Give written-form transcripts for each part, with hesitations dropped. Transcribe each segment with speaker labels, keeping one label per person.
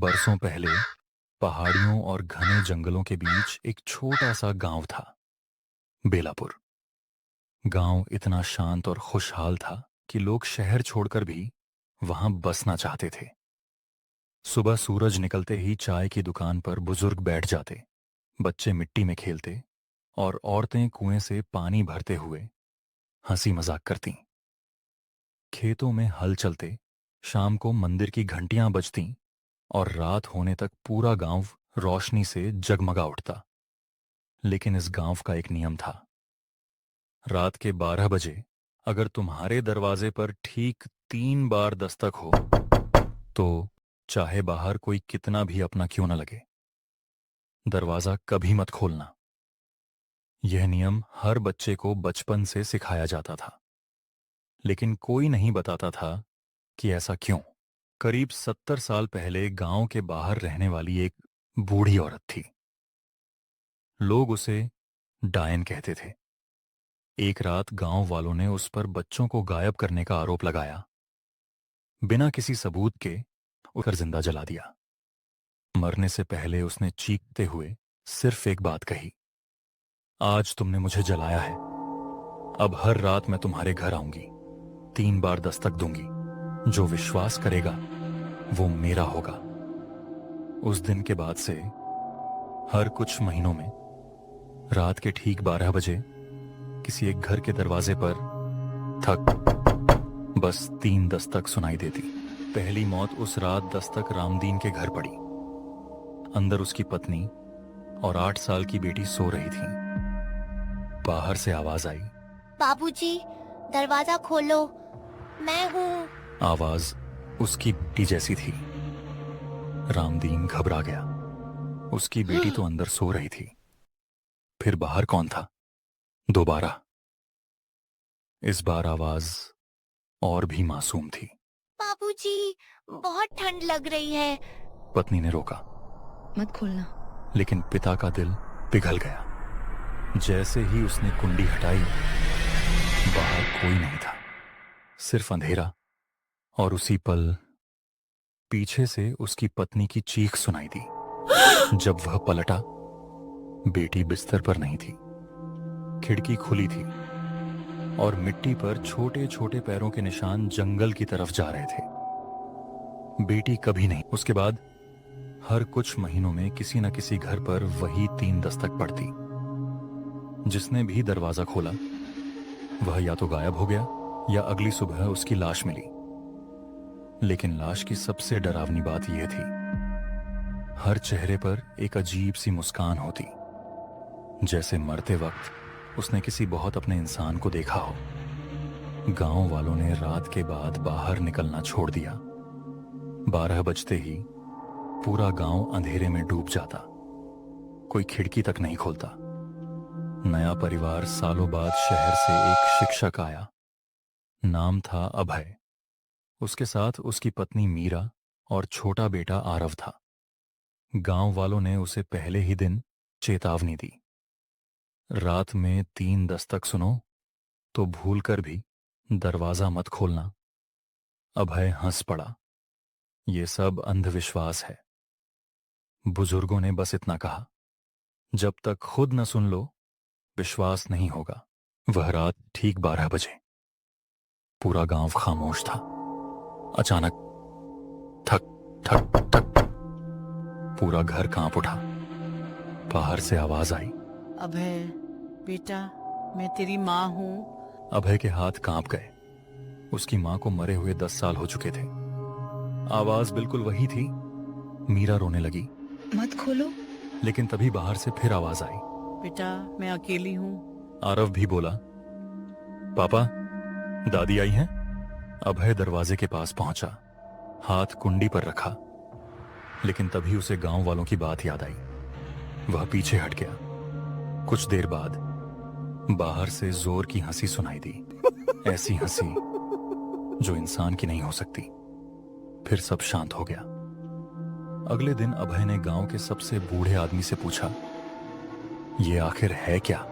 Speaker 1: बरसों पहले पहाड़ियों और घने जंगलों के बीच एक छोटा सा गांव था, बेलापुर। गांव इतना शांत और खुशहाल था कि लोग शहर छोड़कर भी वहां बसना चाहते थे। सुबह सूरज निकलते ही चाय की दुकान पर बुजुर्ग बैठ जाते, बच्चे मिट्टी में खेलते और औरतें कुएं से पानी भरते हुए हंसी मजाक करतीं। खेतों में हल चलते, शाम को मंदिर की घंटियां बजतीं और रात होने तक पूरा गांव रोशनी से जगमगा उठता। लेकिन इस गांव का एक नियम था। रात के 12 बजे अगर तुम्हारे दरवाजे पर ठीक 3 बार दस्तक हो तो चाहे बाहर कोई कितना भी अपना क्यों न लगे, दरवाजा कभी मत खोलना। यह नियम हर बच्चे को बचपन से सिखाया जाता था, लेकिन कोई नहीं बताता था कि ऐसा क्यों। करीब 70 साल पहले गांव के बाहर रहने वाली एक बूढ़ी औरत थी। लोग उसे डायन कहते थे। एक रात गांव वालों ने उस पर बच्चों को गायब करने का आरोप लगाया। बिना किसी सबूत के उसे जिंदा जला दिया। मरने से पहले उसने चीखते हुए सिर्फ एक बात कही, आज तुमने मुझे जलाया है, अब हर रात मैं तुम्हारे घर आऊंगी, 3 बार दस्तक दूंगी, जो विश्वास करेगा वो मेरा होगा। उस दिन के बाद से हर कुछ महीनों में रात के ठीक 12 बजे किसी एक घर के दरवाजे पर थक बस 3 दस्तक सुनाई देती। पहली मौत उस रात दस्तक रामदीन के घर पड़ी। अंदर उसकी पत्नी और 8 साल की बेटी सो रही थी। बाहर से आवाज आई,
Speaker 2: बाबूजी, दरवाजा खोलो, मैं हूँ।
Speaker 1: आवाज उसकी बेटी जैसी थी। रामदीन घबरा गया। उसकी बेटी तो अंदर सो रही थी, फिर बाहर कौन था? दोबारा। इस बार आवाज और भी मासूम थी।
Speaker 2: बाबूजी, बहुत ठंड लग रही है।
Speaker 1: पत्नी ने रोका,
Speaker 3: मत खोलना।
Speaker 1: लेकिन पिता का दिल पिघल गया। जैसे ही उसने कुंडी हटाई, बाहर कोई नहीं था, सिर्फ अंधेरा। और उसी पल पीछे से उसकी पत्नी की चीख सुनाई दी। जब वह पलटा, बेटी बिस्तर पर नहीं थी, खिड़की खुली थी और मिट्टी पर छोटे छोटे पैरों के निशान जंगल की तरफ जा रहे थे। बेटी कभी नहीं। उसके बाद हर कुछ महीनों में किसी न किसी घर पर वही 3 दस्तक पड़ती। जिसने भी दरवाजा खोला वह या तो गायब हो गया या अगली सुबह उसकी लाश मिली। लेकिन लाश की सबसे डरावनी बात यह थी, हर चेहरे पर एक अजीब सी मुस्कान होती, जैसे मरते वक्त उसने किसी बहुत अपने इंसान को देखा हो। गांव वालों ने रात के बाद बाहर निकलना छोड़ दिया। 12 बजते ही पूरा गांव अंधेरे में डूब जाता। कोई खिड़की तक नहीं खोलता। नया परिवार सालों बाद शहर से एक शिक्षक आया। नाम था अभय। उसके साथ उसकी पत्नी मीरा और छोटा बेटा आरव था। गांव वालों ने उसे पहले ही दिन चेतावनी दी, रात में 3 दस्तक सुनो तो भूलकर भी दरवाजा मत खोलना। अभय हंस पड़ा, ये सब अंधविश्वास है। बुजुर्गों ने बस इतना कहा, जब तक खुद न सुन लो विश्वास नहीं होगा। वह रात ठीक 12 बजे पूरा गांव खामोश था। अचानक ठक ठक ठक, पूरा घर कांप उठा। बाहर से आवाज आई,
Speaker 4: अभय बेटा, मैं तेरी माँ हूँ।
Speaker 1: अभय के हाथ कांप गए। उसकी मां को मरे हुए 10 साल हो चुके थे। आवाज बिल्कुल वही थी। मीरा रोने लगी,
Speaker 3: मत खोलो।
Speaker 1: लेकिन तभी बाहर से फिर आवाज आई,
Speaker 4: बेटा, मैं अकेली हूँ।
Speaker 1: आरव भी बोला, पापा, दादी आई हैं? अभय दरवाजे के पास पहुंचा, हाथ कुंडी पर रखा, लेकिन तभी उसे गांव वालों की बात याद आई। वह पीछे हट गया। कुछ देर बाद बाहर से जोर की हंसी सुनाई दी, ऐसी हंसी जो इंसान की नहीं हो सकती। फिर सब शांत हो गया। अगले दिन अभय ने गांव के सबसे बूढ़े आदमी से पूछा, ये आखिर है क्या?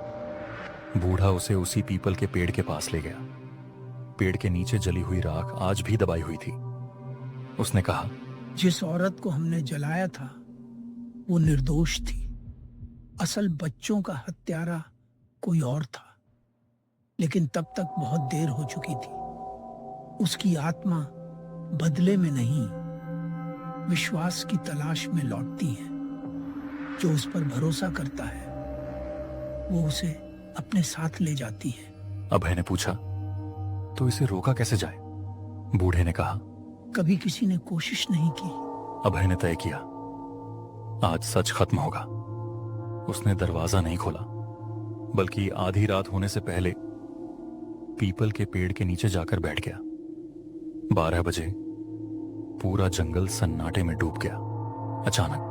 Speaker 1: बूढ़ा उसे उसी पीपल के पेड़ के पास ले गया। पेड़ के नीचे जली हुई राख आज भी दबाई हुई थी। उसने कहा,
Speaker 5: जिस औरत को हमने जलाया था वो निर्दोष थी। असल बच्चों का हत्यारा कोई और था, लेकिन तब तक बहुत देर हो चुकी थी। उसकी आत्मा बदले में नहीं, विश्वास की तलाश में लौटती है। जो उस पर भरोसा करता है वो उसे अपने साथ ले जाती है।
Speaker 1: अभय ने पूछा, तो इसे रोका कैसे जाए? बूढ़े ने कहा,
Speaker 5: कभी किसी ने कोशिश नहीं की।
Speaker 1: अभय ने तय किया, आज सच खत्म होगा। उसने दरवाजा नहीं खोला, बल्कि आधी रात होने से पहले पीपल के पेड़ के नीचे जाकर बैठ गया। 12 बजे पूरा जंगल सन्नाटे में डूब गया। अचानक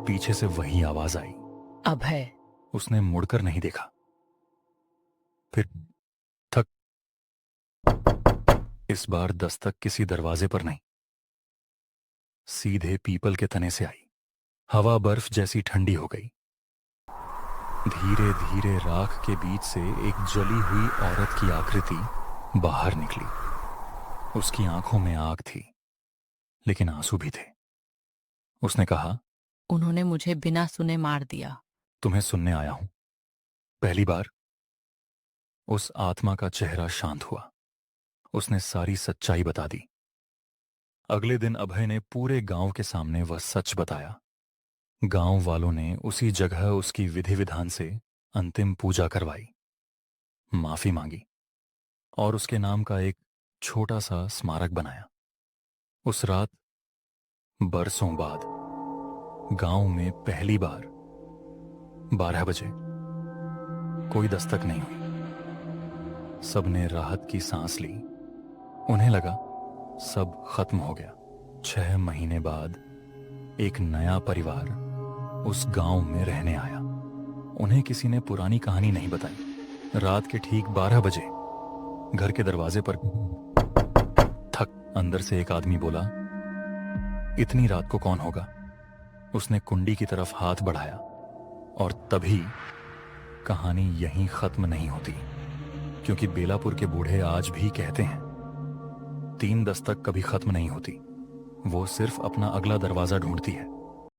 Speaker 1: पीछे से वही आवाज आई।
Speaker 4: अभय।
Speaker 1: उसने मुड़कर नहीं देखा। फिर थक। इस बार दस्तक किसी दरवाजे पर नहीं, सीधे पीपल के तने से आई। हवा बर्फ जैसी ठंडी हो गई। धीरे धीरे राख के बीच से एक जली हुई औरत की आकृति बाहर निकली। उसकी आंखों में आग थी, लेकिन आंसू भी थे। उसने कहा,
Speaker 4: उन्होंने मुझे बिना सुने मार दिया।
Speaker 1: तुम्हें सुनने आया हूं। पहली बार उस आत्मा का चेहरा शांत हुआ। उसने सारी सच्चाई बता दी। अगले दिन अभय ने पूरे गांव के सामने वह सच बताया। गांव वालों ने उसी जगह उसकी विधि विधान से अंतिम पूजा करवाई, माफी मांगी और उसके नाम का एक छोटा सा स्मारक बनाया। उस रात बरसों बाद गांव में पहली बार 12 बजे कोई दस्तक नहीं हुई। सबने राहत की सांस ली। उन्हें लगा सब खत्म हो गया। 6 महीने बाद एक नया परिवार उस गांव में रहने आया। उन्हें किसी ने पुरानी कहानी नहीं बताई। रात के ठीक 12 बजे घर के दरवाजे पर थक अंदर से एक आदमी बोला, इतनी रात को कौन होगा? उसने कुंडी की तरफ हाथ बढ़ाया और तभी कहानी यहीं खत्म नहीं होती, क्योंकि बेलापुर के बूढ़े आज भी कहते हैं 3 दस्तक कभी खत्म नहीं होती, वो सिर्फ अपना अगला दरवाजा ढूंढती है।